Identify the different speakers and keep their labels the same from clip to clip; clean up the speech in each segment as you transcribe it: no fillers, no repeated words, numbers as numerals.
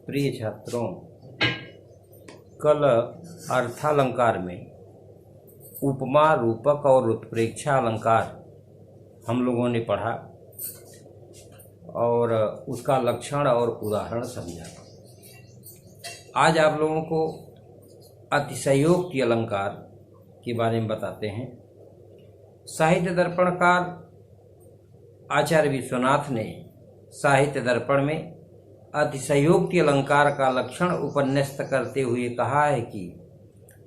Speaker 1: प्रिय छात्रों, कल अर्थालंकार में उपमा, रूपक और उत्प्रेक्षा अलंकार हम लोगों ने पढ़ा और उसका लक्षण और उदाहरण समझा। आज आप लोगों को अतिशयोक्ति अलंकार के बारे में बताते हैं। साहित्य दर्पणकार आचार्य विश्वनाथ ने साहित्य दर्पण में अतिशयोक्ति अलंकार का लक्षण उपन्यस्त करते हुए कहा है कि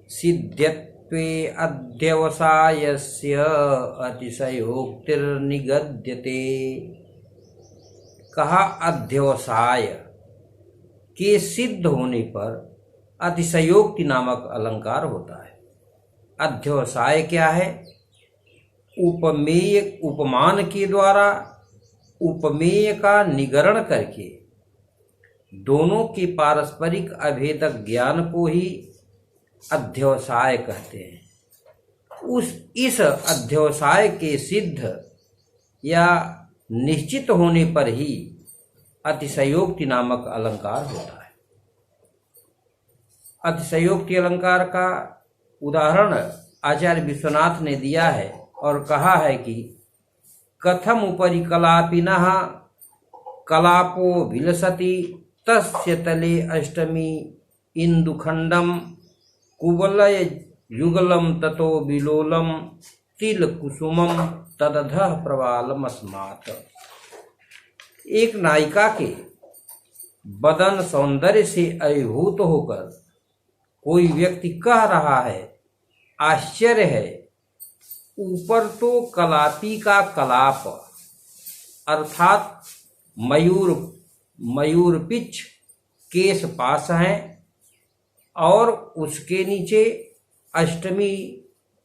Speaker 1: सिद्ध्यत्वे अध्यवसायस्य अतिशयोक्तिर्निगद्यते। कहा अध्यवसाय के सिद्ध होने पर अतिशयोक्ति नामक अलंकार होता है। अध्यवसाय क्या है? उपमेय, उपमान के द्वारा उपमेय का निगरण करके दोनों के पारस्परिक अभेदक ज्ञान को ही अध्यवसाय कहते हैं। इस अध्यवसाय के सिद्ध या निश्चित होने पर ही अतिशयोक्ति नामक अलंकार होता है। अतिशयोक्ति अलंकार का उदाहरण आचार्य विश्वनाथ ने दिया है और कहा है कि कथम उपरि कलापिनः कलापो विलसति तस्य तले अष्टमी इंदुखंडम कुवलय युगलम ततो विलोलम तिल कुसुमम तदधः प्रवालमस्मात्। एक नायिका के बदन सौंदर्य से अभिभूत होकर कोई व्यक्ति कह रहा है, आश्चर्य है, ऊपर तो कलापी का कलाप अर्थात मयूर पिच केश पास हैं और उसके नीचे अष्टमी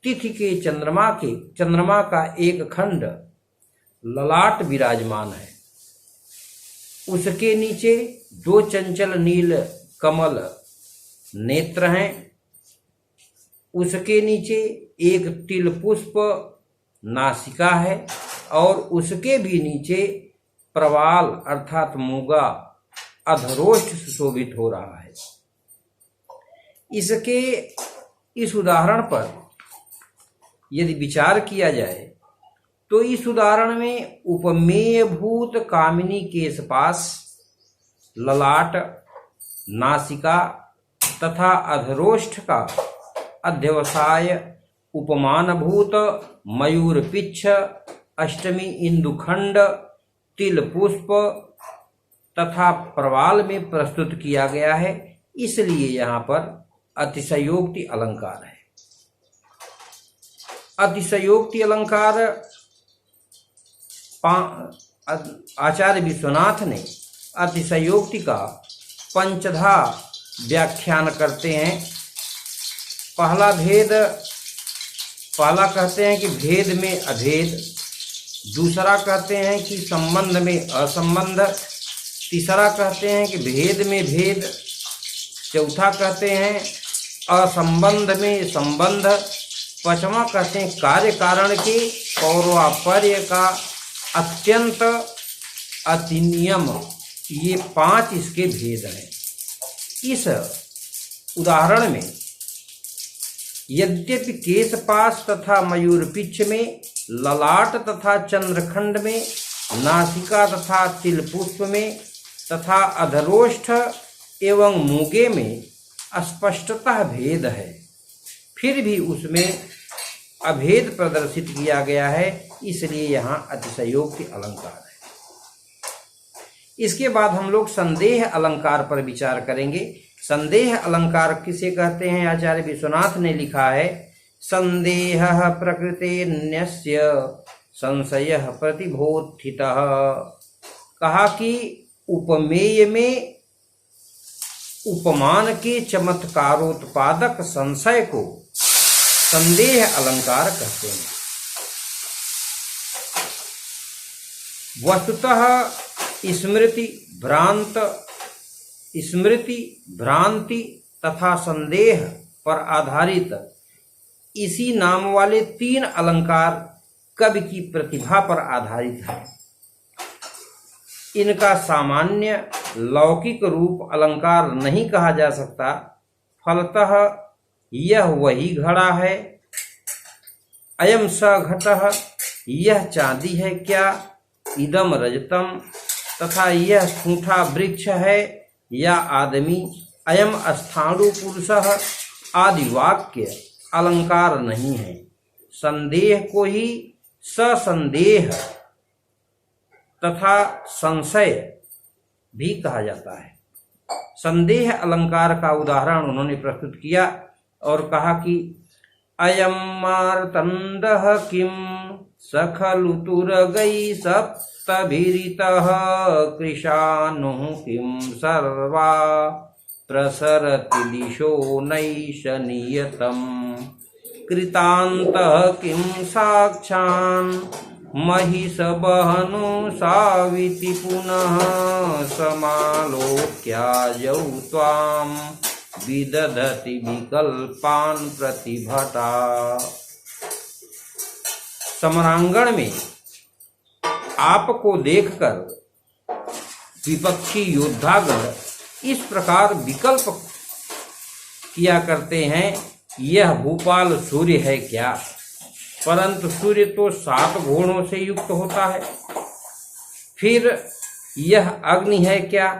Speaker 1: तिथि के चंद्रमा का एक खंड ललाट विराजमान है। उसके नीचे दो चंचल नील कमल नेत्र हैं। उसके नीचे एक तिल पुष्प नासिका है और उसके भी नीचे प्रवाल अर्थात मूगा अधरोष्ठ सुशोभित हो रहा है। इसके इस उदाहरण पर यदि विचार किया जाए तो इस उदाहरण में उपमेय भूत कामिनी केशपाश, ललाट, नासिका तथा अधरोष्ठ का अध्यवसाय उपमानभूत मयूर पिच्छ, अष्टमी इंदुखंड, तिल पुष्प तथा प्रवाल में प्रस्तुत किया गया है। इसलिए यहाँ पर अतिशयोक्ति अलंकार है। अतिशयोक्ति अलंकार आचार्य विश्वनाथ ने अतिशयोक्ति का पंचधा व्याख्यान करते हैं। पहला कहते हैं कि भेद में अभेद, दूसरा कहते हैं कि संबंध में असंबंध, तीसरा कहते हैं कि भेद में भेद, चौथा कहते हैं असंबंध में संबंध, पांचवा कहते हैं कार्य कारण के पौर्वापर्य का अत्यंत अतिनियम। ये 5 इसके भेद हैं। इस उदाहरण में यद्यपि केशपाश तथा मयूरपिच्छ में, ललाट तथा चंद्रखंड में, नासिका तथा तिल पुष्प में तथा अधरोष्ठ एवं मूगे में स्पष्टतः भेद है, फिर भी उसमें अभेद प्रदर्शित किया गया है। इसलिए यहाँ अतिशयोक्ति अलंकार है। इसके बाद हम लोग संदेह अलंकार पर विचार करेंगे। संदेह अलंकार किसे कहते हैं? आचार्य विश्वनाथ ने लिखा है, संदेहः प्रकृतेऽन्यस्य संशयः प्रतिबोधितः। कहा कि उपमेय में उपमान के चमत्कारोत्पादक संशय को संदेह अलंकार कहते हैं। वस्तुतः स्मृति भ्रांति तथा संदेह पर आधारित इसी नाम वाले 3 अलंकार कवि की प्रतिभा पर आधारित है। इनका सामान्य लौकिक रूप अलंकार नहीं कहा जा सकता, फलतः यह वही घड़ा है। अयम स घटः, यह चांदी है क्या? इदम रजतम, तथा यह सूठा वृक्ष है या आदमी? अयम स्थाणु पुरुषः आदि वाक्य अलंकार नहीं है। संदेह को ही ससंदेह तथा संशय भी कहा जाता है। संदेह अलंकार का उदाहरण उन्होंने प्रस्तुत किया और कहा कि अयम मार्तंडः किम सखलु तुरगै सप्तभिरितः कृशानुः किम सर्वा प्रसरति दिशो नैशनियतम् कृतान्तः किम साक्षान् महिषबहनु साविति पुनः समालोक्याजौ त्वां विदधति विकल्पान् प्रतिभटा। समरांगण में आपको देखकर विपक्षी योद्धागण इस प्रकार विकल्प किया करते हैं, यह भूपाल सूर्य है क्या? परंतु सूर्य तो 7 घोड़ों से युक्त होता है। फिर यह अग्नि है क्या?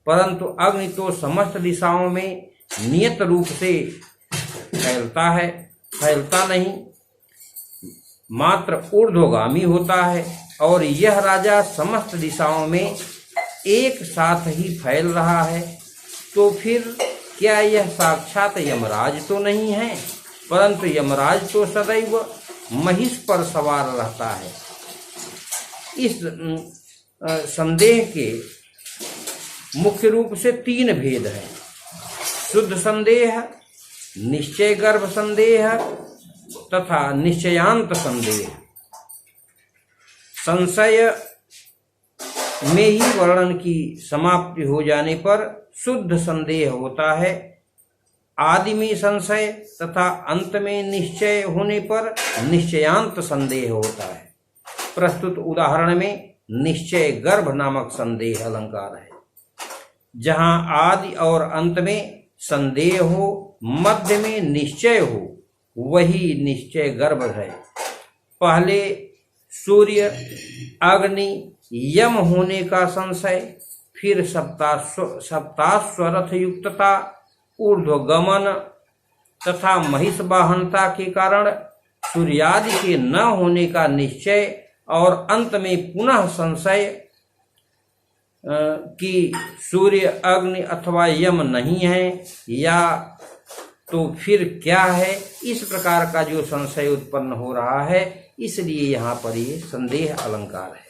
Speaker 1: परंतु अग्नि तो समस्त दिशाओं में नियत रूप से फैलता है, फैलता नहीं, मात्र ऊर्ध्वगामी होता है। और यह राजा समस्त दिशाओं में एक साथ ही फैल रहा है, तो फिर क्या यह साक्षात यमराज तो नहीं है? परंतु यमराज तो सदैव महिष पर सवार रहता है। इस संदेह के मुख्य रूप से 3 भेद हैं: शुद्ध संदेह, निश्चय गर्भ संदेह तथा निश्चयांत संदेह। संशय में ही वर्णन की समाप्ति हो जाने पर शुद्ध संदेह होता है, आदि में संशय तथा अंत में निश्चय होने पर निश्चयांत संदेह होता है। प्रस्तुत उदाहरण में निश्चय गर्भ नामक संदेह अलंकार है। जहां आदि और अंत में संदेह हो, मध्य में निश्चय हो, वही निश्चय गर्भ है। पहले सूर्य, अग्नि, यम होने का संशय, फिर सप्ताश्वरथ युक्तता, ऊर्ध्वगमन तथा महिष वाहनता के कारण सूर्यादि के न होने का निश्चय, और अंत में पुनः संशय कि सूर्य, अग्नि अथवा यम नहीं है, या तो फिर क्या है। इस प्रकार का जो संशय उत्पन्न हो रहा है, इसलिए यहाँ पर ये संदेह अलंकार है।